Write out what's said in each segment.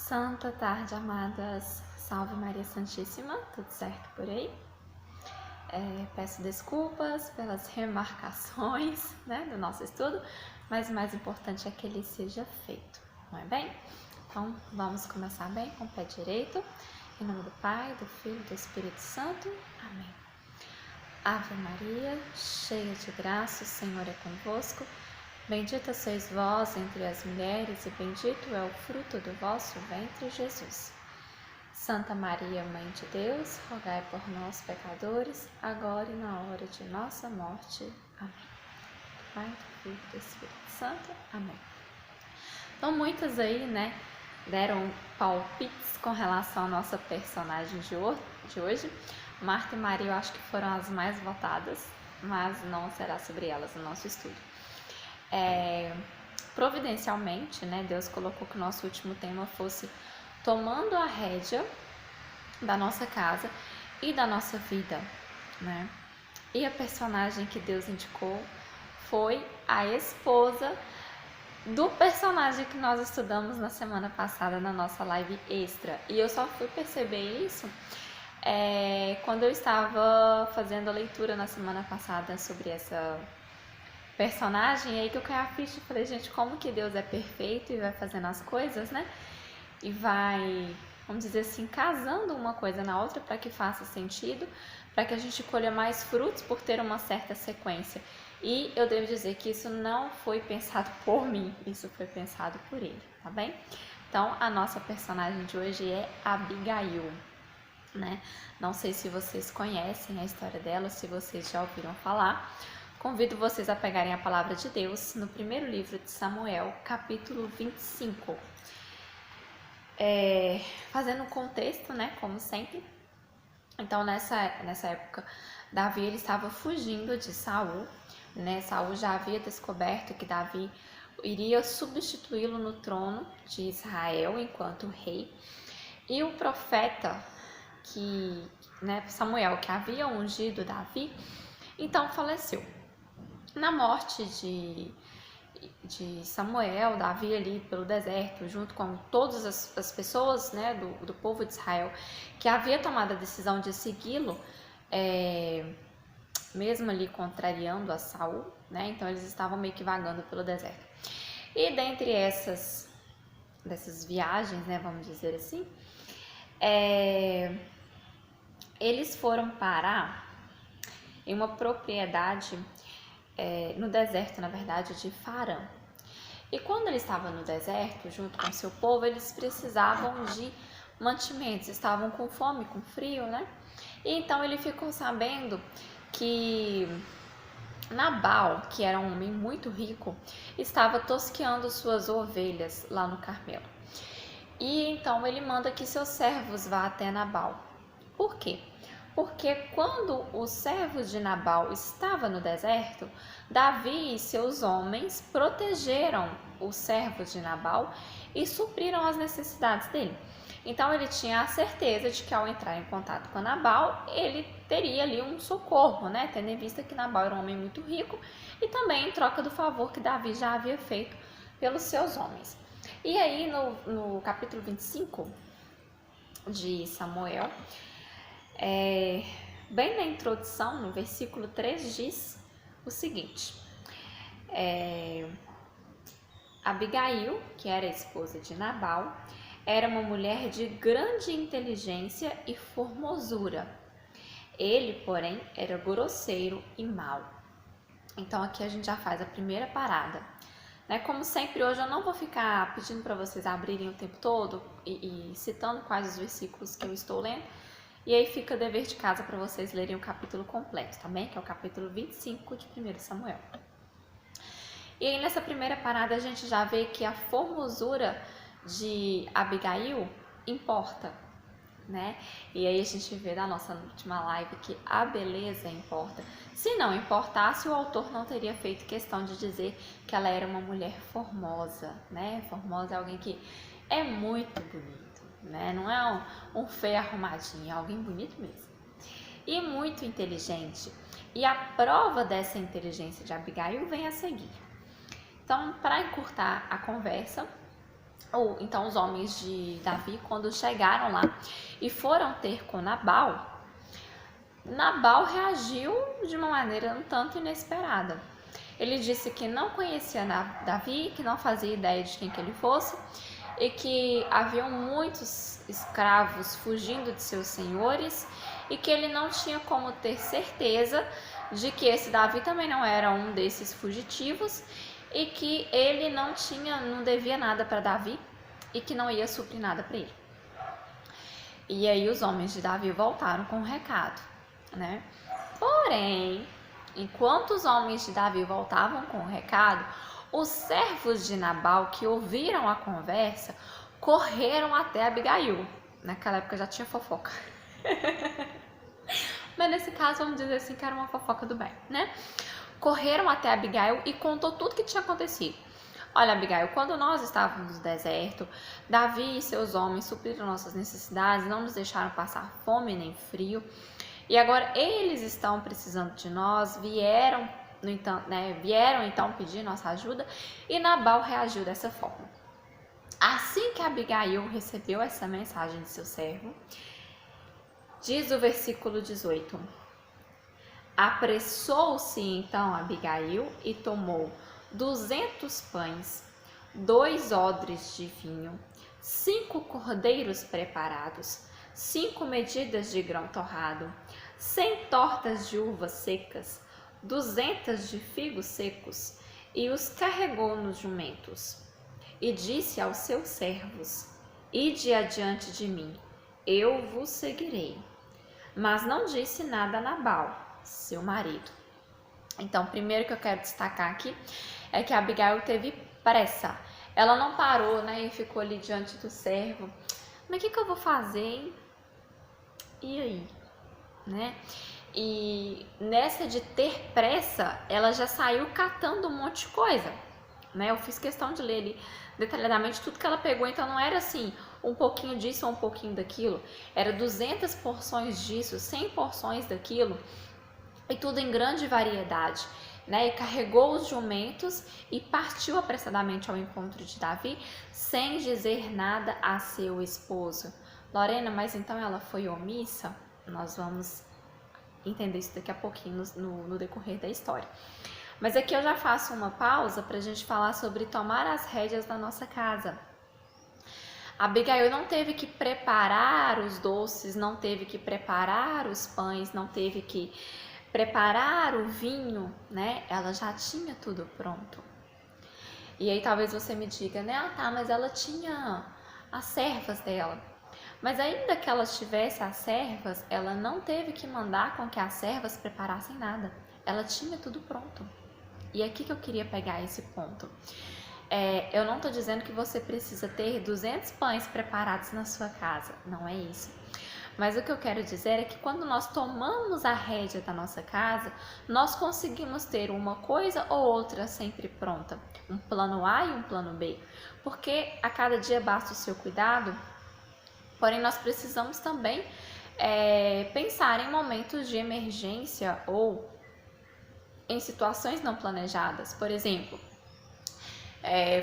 Santa tarde, amadas. Salve Maria Santíssima, tudo certo por aí? Peço desculpas pelas remarcações, do nosso estudo, mas o mais importante é que ele seja feito, não é bem? Então, vamos começar bem com o pé direito. Em nome do Pai, do Filho e do Espírito Santo. Amém. Ave Maria, cheia de graça, o Senhor é convosco. Bendita sois vós entre as mulheres, e bendito é o fruto do vosso ventre, Jesus. Santa Maria, Mãe de Deus, rogai por nós, pecadores, agora e na hora de nossa morte. Amém. Do Pai, do Filho e do Espírito Santo. Amém. Então, muitas aí, deram palpites com relação à nossa personagem de hoje. Marta e Maria, eu acho que foram as mais votadas, mas não será sobre elas no nosso estudo. Providencialmente, Deus colocou que o nosso último tema fosse tomando a rédea da nossa casa e da nossa vida, E a personagem que Deus indicou foi a esposa do personagem que nós estudamos na semana passada na nossa live extra. E eu só fui perceber isso quando eu estava fazendo a leitura na semana passada sobre essa personagem, aí que eu caí a ficha e falei, gente, como que Deus é perfeito e vai fazendo as coisas, E vai, vamos dizer assim, casando uma coisa na outra para que faça sentido, para que a gente colha mais frutos por ter uma certa sequência. E eu devo dizer que isso não foi pensado por mim, isso foi pensado por ele, tá bem? Então, a nossa personagem de hoje é Abigail, Não sei se vocês conhecem a história dela, se vocês já ouviram falar. Convido vocês a pegarem a palavra de Deus no primeiro livro de Samuel, capítulo 25. Fazendo um contexto, como sempre. Então, nessa época, Davi ele estava fugindo de Saul, Saul já havia descoberto que Davi iria substituí-lo no trono de Israel enquanto rei. E o profeta Samuel, que havia ungido Davi, então faleceu. Na morte de Samuel, Davi ali pelo deserto, junto com todas as pessoas do povo de Israel que havia tomado a decisão de segui-lo, mesmo ali contrariando a Saul, Então eles estavam meio que vagando pelo deserto. E dentre dessas viagens, vamos dizer assim, eles foram parar em uma propriedade no deserto, na verdade, de Farã. E quando ele estava no deserto, junto com seu povo, eles precisavam de mantimentos, estavam com fome, com frio, E então ele ficou sabendo que Nabal, que era um homem muito rico, estava tosqueando suas ovelhas lá no Carmelo. E então ele manda que seus servos vá até Nabal. Por quê? Porque quando os servos de Nabal estavam no deserto, Davi e seus homens protegeram os servos de Nabal e supriram as necessidades dele. Então ele tinha a certeza de que ao entrar em contato com Nabal, ele teria ali um socorro, Tendo em vista que Nabal era um homem muito rico e também em troca do favor que Davi já havia feito pelos seus homens. E aí no capítulo 25 de Samuel, bem na introdução, no versículo 3, diz o seguinte: Abigail, que era a esposa de Nabal, era uma mulher de grande inteligência e formosura. Ele, porém, era grosseiro e mau. Então aqui a gente já faz a primeira parada. Como sempre, hoje eu não vou ficar pedindo para vocês abrirem o tempo todo e citando quais os versículos que eu estou lendo. E aí fica dever de casa para vocês lerem o capítulo completo, tá bem? Que é o capítulo 25 de 1 Samuel. E aí nessa primeira parada a gente já vê que a formosura de Abigail importa, E aí a gente vê da nossa última live que a beleza importa. Se não importasse, o autor não teria feito questão de dizer que ela era uma mulher formosa, Formosa é alguém que é muito bonito, Não é um feio arrumadinho, é alguém bonito mesmo. E muito inteligente. E a prova dessa inteligência de Abigail vem a seguir. Então, para encurtar a conversa, ou então os homens de Davi, quando chegaram lá e foram ter com Nabal, Nabal reagiu de uma maneira um tanto inesperada. Ele disse que não conhecia Davi, que não fazia ideia de quem que ele fosse e que haviam muitos escravos fugindo de seus senhores e que ele não tinha como ter certeza de que esse Davi também não era um desses fugitivos e que ele não devia nada para Davi e que não ia suprir nada para ele. E aí os homens de Davi voltaram com o recado, né? Porém, enquanto os homens de Davi voltavam com o recado, os servos de Nabal que ouviram a conversa correram até Abigail. Naquela época já tinha fofoca. Mas nesse caso vamos dizer assim que era uma fofoca do bem, né? Correram até Abigail e contou tudo que tinha acontecido. Olha, Abigail, quando nós estávamos no deserto, Davi e seus homens supriram nossas necessidades, não nos deixaram passar fome nem frio. E agora eles estão precisando de nós, vieram então pedir nossa ajuda e Nabal reagiu dessa forma. Assim que Abigail recebeu essa mensagem de seu servo, diz o versículo 18: apressou-se então Abigail e tomou 200 pães, 2 odres de vinho, 5 cordeiros preparados, 5 medidas de grão torrado, 100 tortas de uvas secas, 200 de figos secos, e os carregou nos jumentos. E disse aos seus servos: ide adiante de mim, eu vos seguirei. Mas não disse nada a Nabal, seu marido. Então, primeiro que eu quero destacar aqui é que Abigail teve pressa. Ela não parou, né, e ficou ali diante do servo. Mas o que eu vou fazer, hein? E aí? Né? E nessa de ter pressa, ela já saiu catando um monte de coisa, né? Eu fiz questão de ler ali detalhadamente tudo que ela pegou, então não era assim, um pouquinho disso ou um pouquinho daquilo, era 200 porções disso, 100 porções daquilo, e tudo em grande variedade, né? E carregou os jumentos e partiu apressadamente ao encontro de Davi, sem dizer nada a seu esposo. Lorena, mas então ela foi omissa? Nós vamos entender isso daqui a pouquinho no decorrer da história. Mas aqui eu já faço uma pausa para a gente falar sobre tomar as rédeas da nossa casa. Abigail não teve que preparar os doces, não teve que preparar os pães, não teve que preparar o vinho, né? Ela já tinha tudo pronto. E aí talvez você me diga, né? Ah, tá, mas ela tinha as servas dela. Mas ainda que ela tivesse as servas, ela não teve que mandar com que as servas preparassem nada. Ela tinha tudo pronto. E é aqui que eu queria pegar esse ponto. Eu não estou dizendo que você precisa ter 200 pães preparados na sua casa. Não é isso. Mas o que eu quero dizer é que quando nós tomamos a rédea da nossa casa, nós conseguimos ter uma coisa ou outra sempre pronta. Um plano A e um plano B. Porque a cada dia basta o seu cuidado. Porém, nós precisamos também pensar em momentos de emergência ou em situações não planejadas. Por exemplo,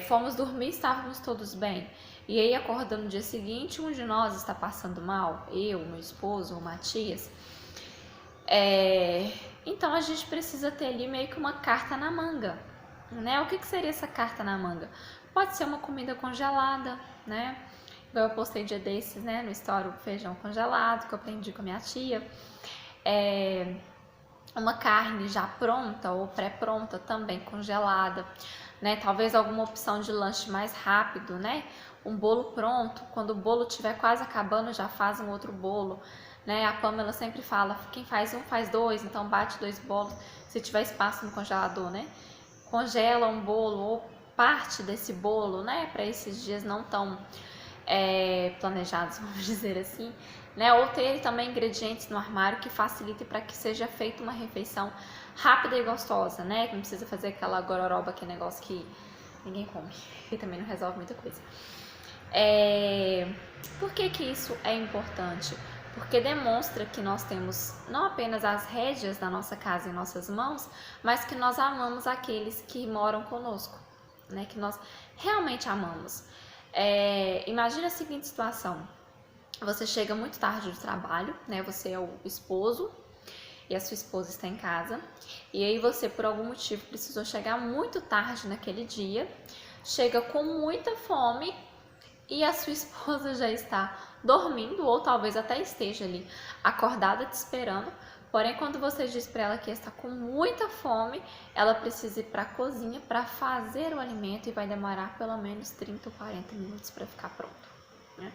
fomos dormir, estávamos todos bem. E aí, acordando no dia seguinte, um de nós está passando mal, eu, meu esposo, o Matias. Então, a gente precisa ter ali meio que uma carta na manga, né? O que seria essa carta na manga? Pode ser uma comida congelada, né? Eu postei dia desses, né, no story, o feijão congelado, que eu aprendi com a minha tia. Uma carne já pronta ou pré-pronta também congelada, né? Talvez alguma opção de lanche mais rápido, né? Um bolo pronto, quando o bolo estiver quase acabando, já faz um outro bolo, né? A Pamela sempre fala, quem faz um faz dois, então bate 2 bolos, se tiver espaço no congelador, né? Congela um bolo ou parte desse bolo, né? Para esses dias não tão planejados, vamos dizer assim, né? Ou ter também ingredientes no armário que facilitem para que seja feita uma refeição rápida e gostosa, né? Que não precisa fazer aquela gororoba, aquele negócio que ninguém come, e também não resolve muita coisa. Por que isso é importante? Porque demonstra que nós temos não apenas as rédeas da nossa casa em nossas mãos, mas que nós amamos aqueles que moram conosco, né? Que nós realmente amamos. Imagina a seguinte situação. Você chega muito tarde do trabalho, né? Você é o esposo e a sua esposa está em casa. E aí você, por algum motivo, precisou chegar muito tarde naquele dia. Chega com muita fome e a sua esposa já está dormindo ou talvez até esteja ali acordada te esperando. Porém, quando você diz para ela que está com muita fome, ela precisa ir para a cozinha para fazer o alimento e vai demorar pelo menos 30 ou 40 minutos para ficar pronto, né?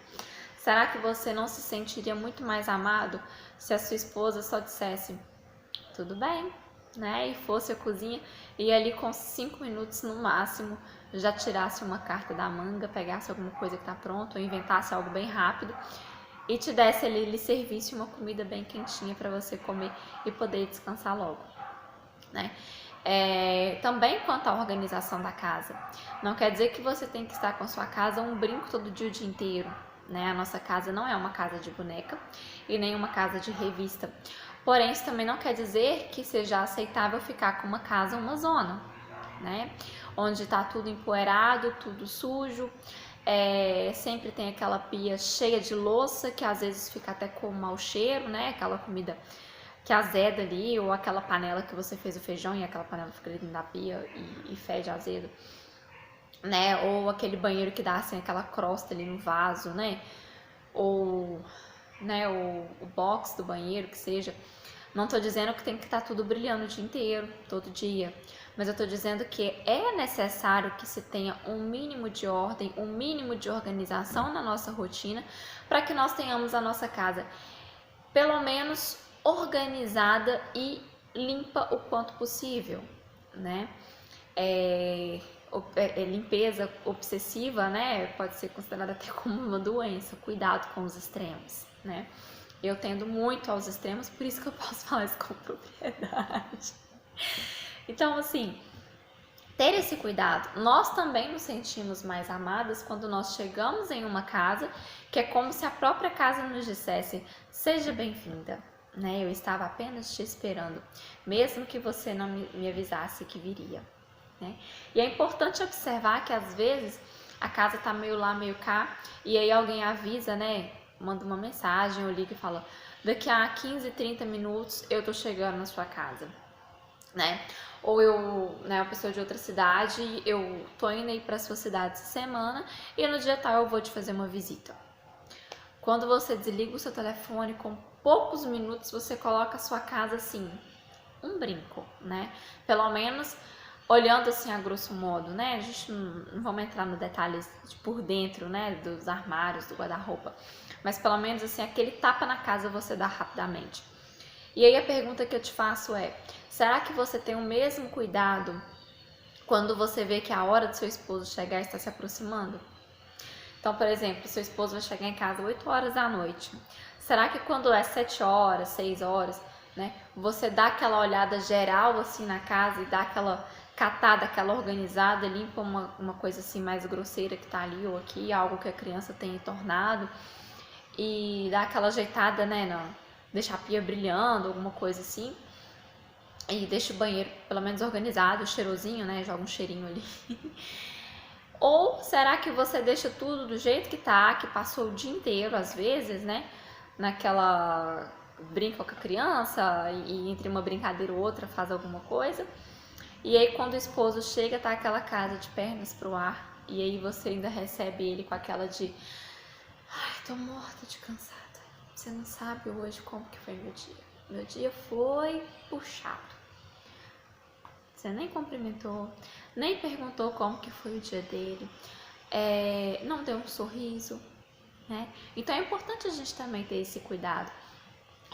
Será que você não se sentiria muito mais amado se a sua esposa só dissesse tudo bem, né? E fosse à cozinha e ali com 5 minutos no máximo já tirasse uma carta da manga, pegasse alguma coisa que está pronta ou inventasse algo bem rápido e te desse ali, lhe servisse uma comida bem quentinha para você comer e poder descansar logo, né? Também quanto à organização da casa, não quer dizer que você tem que estar com a sua casa um brinco todo dia o dia inteiro, né? A nossa casa não é uma casa de boneca e nem uma casa de revista. Porém, isso também não quer dizer que seja aceitável ficar com uma casa, uma zona, né? Onde está tudo empoeirado, tudo sujo, sempre tem aquela pia cheia de louça que às vezes fica até com mau cheiro, né? Aquela comida que azeda ali, ou aquela panela que você fez o feijão e aquela panela fica ali dentro da pia e fede azedo, né? Ou aquele banheiro que dá assim aquela crosta ali no vaso, né? Ou, né, o box do banheiro, que seja. Não tô dizendo que tem que estar tudo brilhando o dia inteiro, todo dia, mas eu tô dizendo que é necessário que se tenha um mínimo de ordem, um mínimo de organização na nossa rotina, para que nós tenhamos a nossa casa pelo menos organizada e limpa o quanto possível, né? Limpeza obsessiva, né? Pode ser considerada até como uma doença. Cuidado com os extremos, né? Eu tendo muito aos extremos, por isso que eu posso falar isso com propriedade. Então, assim, ter esse cuidado. Nós também nos sentimos mais amadas quando nós chegamos em uma casa, que é como se a própria casa nos dissesse: seja bem-vinda, né? Eu estava apenas te esperando, mesmo que você não me avisasse que viria, né? E é importante observar que às vezes a casa tá meio lá, meio cá, e aí alguém avisa, né? Manda uma mensagem ou liga e fala: daqui a 15, 30 minutos eu tô chegando na sua casa, né? Ou né, uma pessoa de outra cidade, eu tô indo aí pra sua cidade essa semana e no dia tal eu vou te fazer uma visita. Quando você desliga o seu telefone, com poucos minutos você coloca a sua casa assim, um brinco, né? Pelo menos olhando assim a grosso modo, né? A gente não vamos entrar no detalhes de por dentro, né? Dos armários, do guarda-roupa. Mas pelo menos assim, aquele tapa na casa você dá rapidamente. E aí a pergunta que eu te faço é: será que você tem o mesmo cuidado quando você vê que a hora do seu esposo chegar está se aproximando? Então, por exemplo, seu esposo vai chegar em casa 8 horas da noite. Será que quando é 7 horas, 6 horas, né? Você dá aquela olhada geral assim na casa e dá aquela catada, aquela organizada, limpa uma coisa assim mais grosseira que tá ali ou aqui, algo que a criança tenha tornado, e dá aquela ajeitada, né, deixa a pia brilhando, alguma coisa assim, e deixa o banheiro pelo menos organizado, cheirosinho, né, joga um cheirinho ali. Ou será que você deixa tudo do jeito que tá, que passou o dia inteiro às vezes, né, naquela brinca com a criança e entre uma brincadeira ou outra faz alguma coisa, e aí quando o esposo chega tá aquela casa de pernas pro ar, e aí você ainda recebe ele com aquela de: ai, tô morta de cansada. Você não sabe hoje como que foi meu dia. Meu dia foi puxado. Você nem cumprimentou, nem perguntou como que foi o dia dele, não deu um sorriso, né? Então é importante a gente também ter esse cuidado.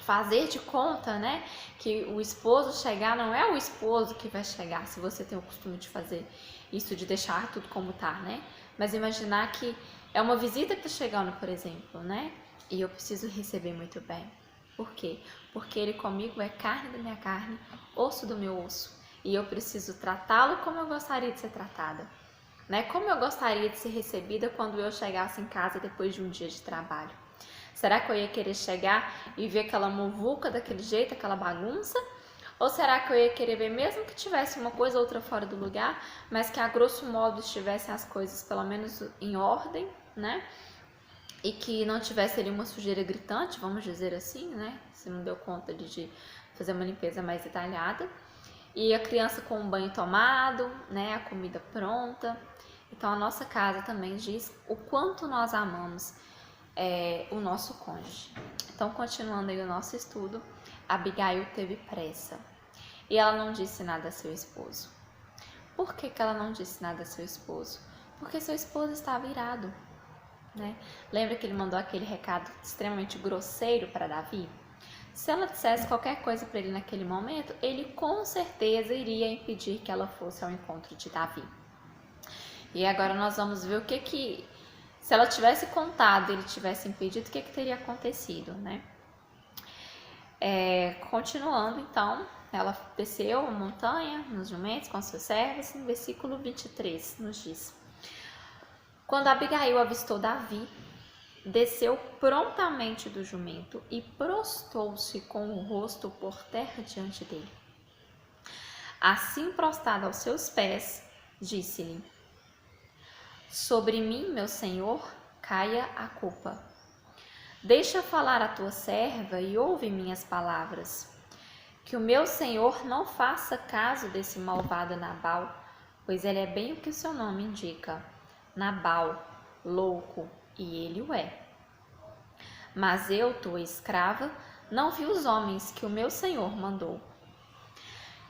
Fazer de conta, né, que o esposo chegar não é o esposo que vai chegar, se você tem o costume de fazer isso, de deixar tudo como tá, né? Mas imaginar que é uma visita que tá chegando, por exemplo, né? E eu preciso receber muito bem. Por quê? Porque ele comigo é carne da minha carne, osso do meu osso. E eu preciso tratá-lo como eu gostaria de ser tratada, né? Como eu gostaria de ser recebida quando eu chegasse em casa depois de um dia de trabalho. Será que eu ia querer chegar e ver aquela muvuca daquele jeito, aquela bagunça? Ou será que eu ia querer ver, mesmo que tivesse uma coisa ou outra fora do lugar, mas que a grosso modo estivessem as coisas pelo menos em ordem, né? E que não tivesse ali uma sujeira gritante, vamos dizer assim, né? Se não deu conta de fazer uma limpeza mais detalhada. E a criança com o banho tomado, né? A comida pronta. Então a nossa casa também diz o quanto nós amamos o nosso cônjuge. Então, continuando aí o nosso estudo, Abigail teve pressa e ela não disse nada a seu esposo. Por que ela não disse nada a seu esposo? Porque seu esposo estava irado, né? Lembra que ele mandou aquele recado extremamente grosseiro para Davi? Se ela dissesse qualquer coisa para ele naquele momento, ele com certeza iria impedir que ela fosse ao encontro de Davi. E agora nós vamos ver se ela tivesse contado e ele tivesse impedido, o que teria acontecido, né? Continuando, então, ela desceu a montanha nos jumentos com seus servos. No versículo 23 nos diz: quando Abigail avistou Davi, desceu prontamente do jumento e prostou-se com o rosto por terra diante dele. Assim, prostrada aos seus pés, disse-lhe: sobre mim, meu senhor, caia a culpa. Deixa falar a tua serva e ouve minhas palavras. Que o meu senhor não faça caso desse malvado Nabal, pois ele é bem o que o seu nome indica, Nabal, louco, e ele o é. Mas eu, tua escrava, não vi os homens que o meu senhor mandou.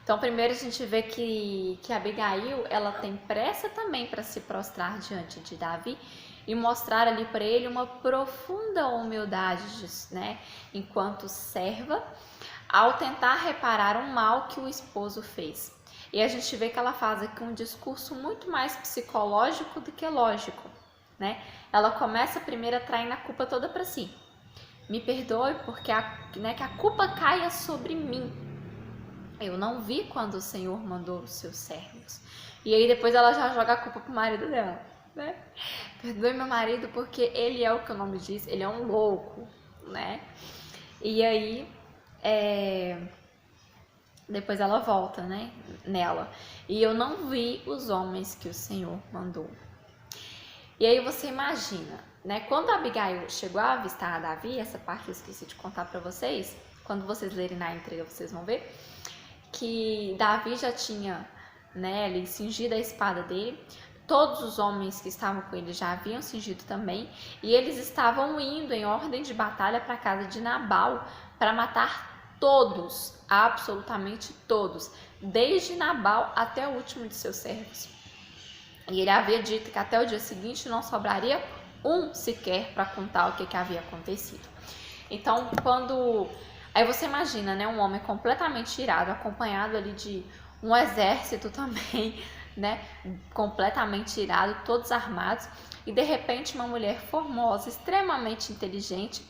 Então, primeiro a gente vê que Abigail, ela tem pressa também para se prostrar diante de Davi e mostrar ali para ele uma profunda humildade, né, enquanto serva, ao tentar reparar um mal que o esposo fez. E a gente vê que ela faz aqui um discurso muito mais psicológico do que lógico, né? Ela começa primeiro atraindo a culpa toda para si. Me perdoe porque que a culpa caia sobre mim. Eu não vi quando o Senhor mandou os seus servos. E aí depois ela já joga a culpa pro marido dela, né? Perdoe meu marido porque ele é o que o nome diz, ele é um louco, né? E aí depois ela volta, né, nela. E eu não vi os homens que o Senhor mandou. E aí você imagina, né? Quando a Abigail chegou a avistar a Davi, essa parte eu esqueci de contar para vocês, quando vocês lerem na entrega vocês vão ver que Davi já tinha, né, ali, cingido a espada dele. Todos os homens que estavam com ele já haviam cingido também, e eles estavam indo em ordem de batalha para a casa de Nabal para matar todos, absolutamente todos, desde Nabal até o último de seus servos. E ele havia dito que até o dia seguinte não sobraria um sequer para contar o que havia acontecido. Então, aí você imagina, né, um homem completamente irado, acompanhado ali de um exército também, né, completamente irado, todos armados, e de repente uma mulher formosa, extremamente inteligente,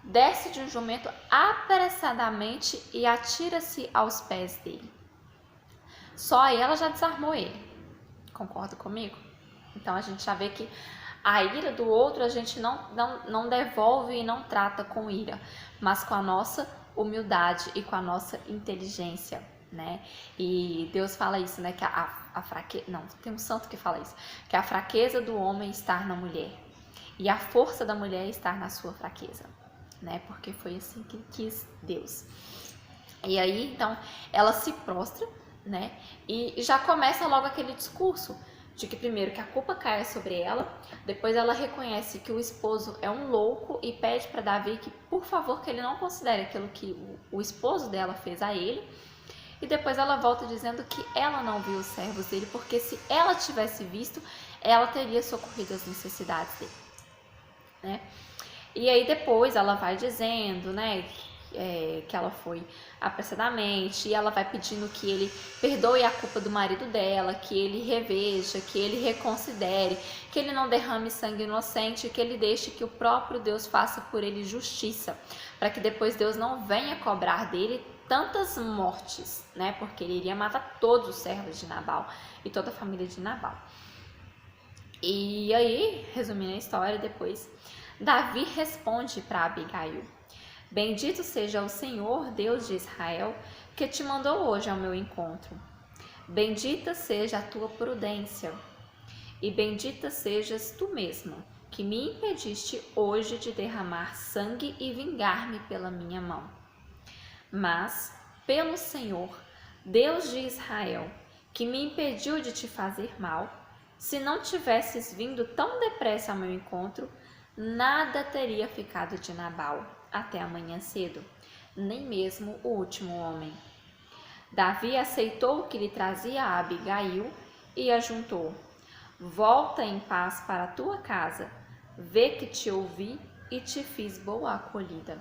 desce de um jumento apressadamente e atira-se aos pés dele. Só aí ela já desarmou ele. Concorda comigo? Então a gente já vê que a ira do outro a gente não devolve e não trata com ira, mas com a nossa humildade e com a nossa inteligência, né? E Deus fala isso, né? Que a fraqueza... Não, tem um santo que fala isso. Que a fraqueza do homem está na mulher e a força da mulher está na sua fraqueza, né? Porque foi assim que quis Deus. E aí, então, ela se prostra, né? E já começa logo aquele discurso de que primeiro que a culpa caia sobre ela, depois ela reconhece que o esposo é um louco e pede para Davi que, por favor, que ele não considere aquilo que o esposo dela fez a ele, e depois ela volta dizendo que ela não viu os servos dele, porque se ela tivesse visto, ela teria socorrido as necessidades dele, né? E aí depois ela vai dizendo, né, que ela foi apressadamente, e ela vai pedindo que ele perdoe a culpa do marido dela, que ele reveja, que ele reconsidere, que ele não derrame sangue inocente, que ele deixe que o próprio Deus faça por ele justiça, para que depois Deus não venha cobrar dele tantas mortes, né? Porque ele iria matar todos os servos de Nabal e toda a família de Nabal. E aí, resumindo a história, depois Davi responde para Abigail: Bendito seja o Senhor, Deus de Israel, que te mandou hoje ao meu encontro. Bendita seja a tua prudência, e bendita sejas tu mesma, que me impediste hoje de derramar sangue e vingar-me pela minha mão. Mas, pelo Senhor, Deus de Israel, que me impediu de te fazer mal, se não tivesses vindo tão depressa ao meu encontro, nada teria ficado de Nabal até amanhã cedo, nem mesmo o último homem. Davi aceitou o que lhe trazia a Abigail e ajuntou: volta em paz para a tua casa, vê que te ouvi e te fiz boa acolhida.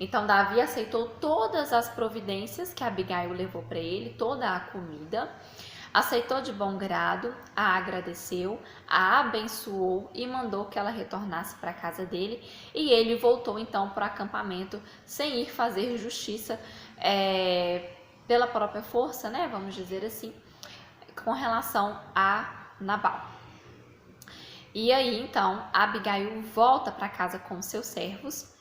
Então Davi aceitou todas as providências que Abigail levou para ele, toda a comida, aceitou de bom grado, a agradeceu, a abençoou e mandou que ela retornasse para a casa dele, e ele voltou então para o acampamento sem ir fazer justiça pela própria força, né, vamos dizer assim, com relação a Nabal. E aí então Abigail volta para casa com seus servos.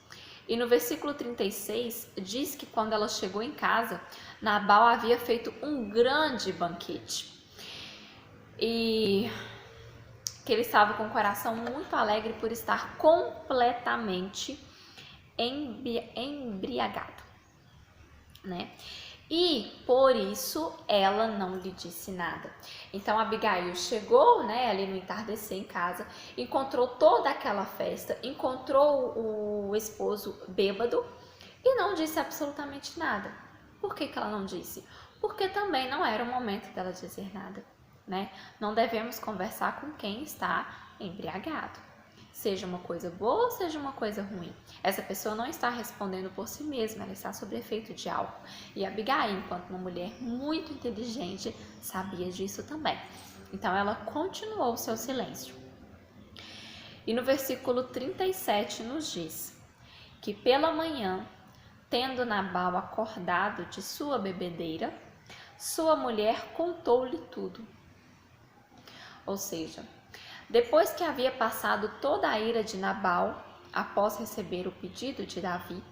E no versículo 36 diz que quando ela chegou em casa, Nabal havia feito um grande banquete. E que ele estava com o coração muito alegre por estar completamente embriagado, né? E por isso ela não lhe disse nada. Então Abigail chegou, né, ali no entardecer em casa, encontrou toda aquela festa, encontrou o esposo bêbado e não disse absolutamente nada. Por que ela não disse? Porque também não era o momento dela dizer nada, né? Não devemos conversar com quem está embriagado. Seja uma coisa boa ou seja uma coisa ruim. Essa pessoa não está respondendo por si mesma, ela está sob efeito de álcool. E Abigail, enquanto uma mulher muito inteligente, sabia disso também. Então ela continuou o seu silêncio. E no versículo 37 nos diz que pela manhã, tendo Nabal acordado de sua bebedeira, sua mulher contou-lhe tudo. Ou seja, depois que havia passado toda a ira de Nabal, após receber o pedido de Davi,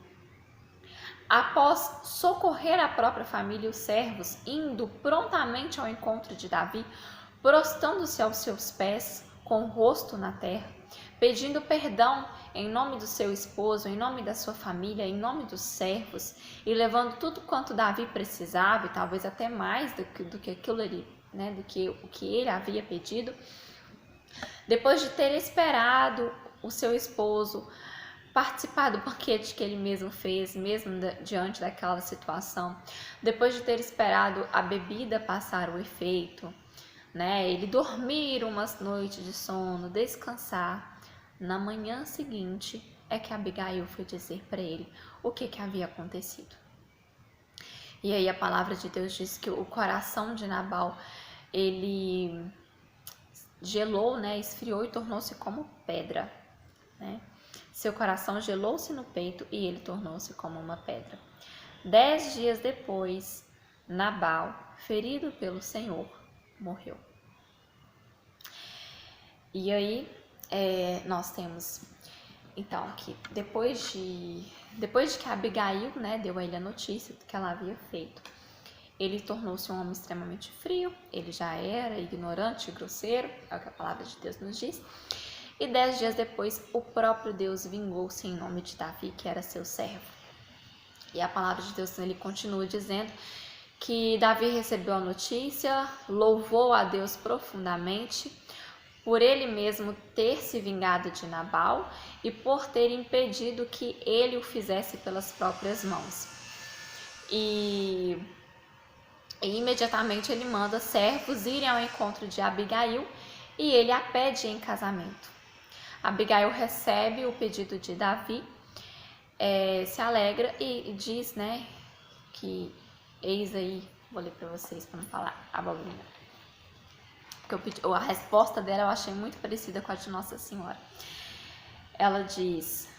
após socorrer a própria família e os servos, indo prontamente ao encontro de Davi, prostrando-se aos seus pés, com o rosto na terra, pedindo perdão em nome do seu esposo, em nome da sua família, em nome dos servos, e levando tudo quanto Davi precisava, e talvez até mais do que aquilo ali, né, do que o que ele havia pedido. Depois de ter esperado o seu esposo participar do banquete que ele mesmo fez, mesmo diante daquela situação, depois de ter esperado a bebida passar o efeito, né, ele dormir umas noites de sono, descansar, na manhã seguinte é que Abigail foi dizer para ele o que havia acontecido. E aí a palavra de Deus diz que o coração de Nabal, ele gelou, né, esfriou e tornou-se como pedra, né? Seu coração gelou-se no peito e ele tornou-se como uma pedra. 10 dias depois, Nabal, ferido pelo Senhor, morreu. E aí nós temos então que depois de que Abigail, né, deu a ele a notícia do que ela havia feito, ele tornou-se um homem extremamente frio, ele já era ignorante e grosseiro, é o que a palavra de Deus nos diz. E 10 dias depois, o próprio Deus vingou-se em nome de Davi, que era seu servo. E a palavra de Deus, ele continua dizendo que Davi recebeu a notícia, louvou a Deus profundamente, por ele mesmo ter se vingado de Nabal e por ter impedido que ele o fizesse pelas próprias mãos. E imediatamente ele manda servos irem ao encontro de Abigail e ele a pede em casamento. Abigail recebe o pedido de Davi, se alegra e diz, né, que eis aí, vou ler para vocês para não falar abobrinha, porque a resposta dela eu achei muito parecida com a de Nossa Senhora. Ela diz: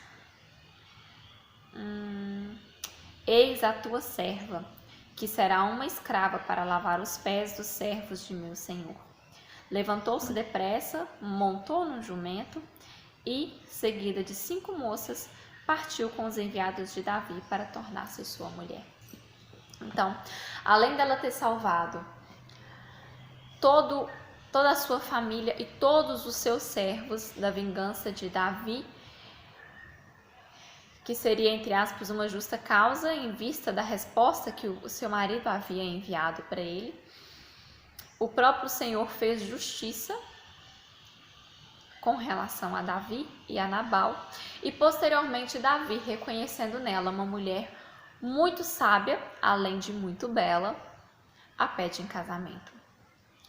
eis a tua serva, que será uma escrava para lavar os pés dos servos de meu senhor. Levantou-se depressa, montou num jumento e, seguida de 5 moças, partiu com os enviados de Davi para tornar-se sua mulher. Então, além dela ter salvado toda a sua família e todos os seus servos da vingança de Davi, que seria, entre aspas, uma justa causa em vista da resposta que o seu marido havia enviado para ele, o próprio Senhor fez justiça com relação a Davi e a Nabal, e posteriormente Davi, reconhecendo nela uma mulher muito sábia, além de muito bela, a pede em casamento.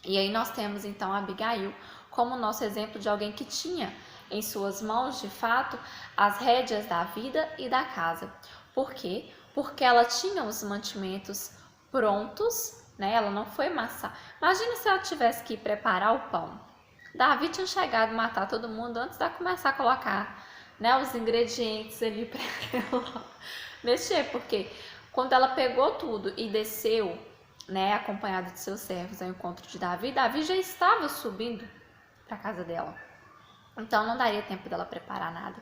E aí nós temos então Abigail como nosso exemplo de alguém que tinha em suas mãos, de fato, as rédeas da vida e da casa. Por quê? Porque ela tinha os mantimentos prontos, né? Ela não foi maçã. Imagina se ela tivesse que preparar o pão. Davi tinha chegado a matar todo mundo antes de começar a colocar, né, os ingredientes ali para ela mexer, porque quando ela pegou tudo e desceu, né, acompanhada de seus servos ao encontro de Davi, Davi já estava subindo para a casa dela. Então não daria tempo dela preparar nada.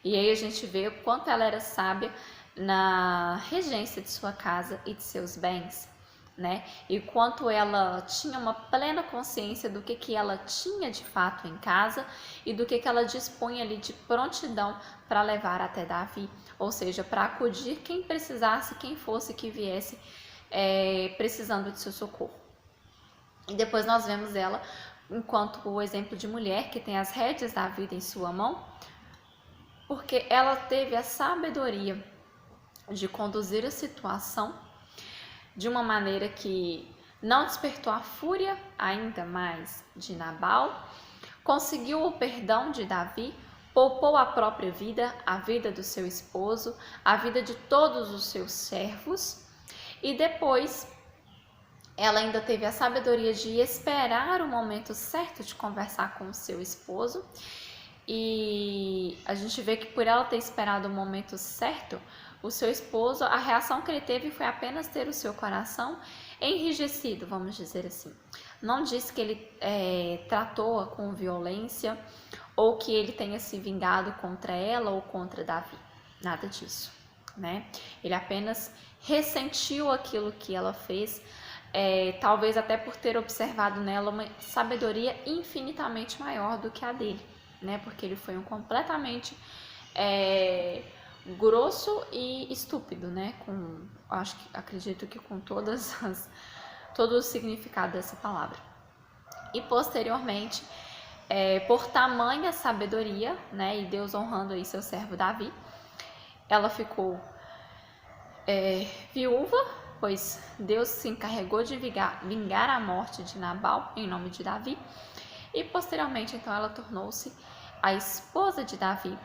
E aí a gente vê o quanto ela era sábia na regência de sua casa e de seus bens, né? E quanto ela tinha uma plena consciência do que ela tinha de fato em casa e do que ela dispunha ali de prontidão para levar até Davi, ou seja, para acudir quem precisasse, quem fosse que viesse precisando de seu socorro. E depois nós vemos ela enquanto o exemplo de mulher que tem as rédeas da vida em sua mão, porque ela teve a sabedoria de conduzir a situação de uma maneira que não despertou a fúria ainda mais de Nabal, conseguiu o perdão de Davi, poupou a própria vida, a vida do seu esposo, a vida de todos os seus servos, e depois ela ainda teve a sabedoria de esperar o momento certo de conversar com o seu esposo. E a gente vê que por ela ter esperado o momento certo, o seu esposo, a reação que ele teve foi apenas ter o seu coração enrijecido, vamos dizer assim. Não diz que ele tratou-a com violência ou que ele tenha se vingado contra ela ou contra Davi. Nada disso, né? Ele apenas ressentiu aquilo que ela fez, talvez até por ter observado nela uma sabedoria infinitamente maior do que a dele, né? Porque ele foi um completamente grosso e estúpido, né? Acredito que com todo o significado dessa palavra. E posteriormente, por tamanha sabedoria, né? E Deus honrando aí seu servo Davi, ela ficou viúva, pois Deus se encarregou de vingar a morte de Nabal em nome de Davi, e posteriormente então ela tornou-se a esposa de Davi,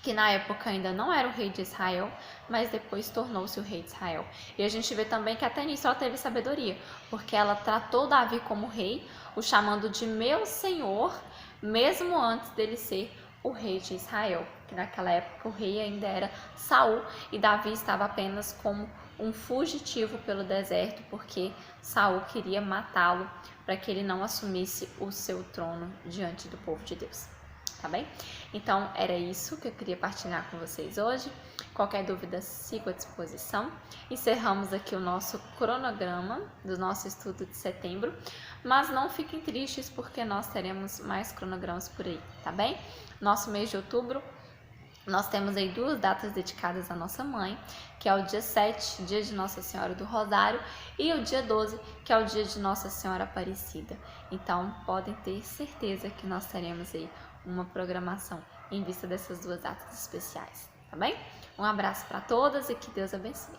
que na época ainda não era o rei de Israel, mas depois tornou-se o rei de Israel. E a gente vê também que até nisso ela teve sabedoria, porque ela tratou Davi como rei, o chamando de meu senhor, mesmo antes dele ser o rei de Israel, que naquela época o rei ainda era Saul e Davi estava apenas como um fugitivo pelo deserto, porque Saul queria matá-lo para que ele não assumisse o seu trono diante do povo de Deus. Tá bem? Então era isso que eu queria partilhar com vocês hoje. Qualquer dúvida, sigo à disposição. Encerramos aqui o nosso cronograma do nosso estudo de setembro, mas não fiquem tristes porque nós teremos mais cronogramas por aí, tá bem? Nosso mês de outubro, nós temos aí 2 datas dedicadas à nossa mãe, que é o dia 7, dia de Nossa Senhora do Rosário, e o dia 12, que é o dia de Nossa Senhora Aparecida. Então, podem ter certeza que nós teremos aí uma programação em vista dessas 2 datas especiais, tá bem? Um abraço para todas e que Deus abençoe.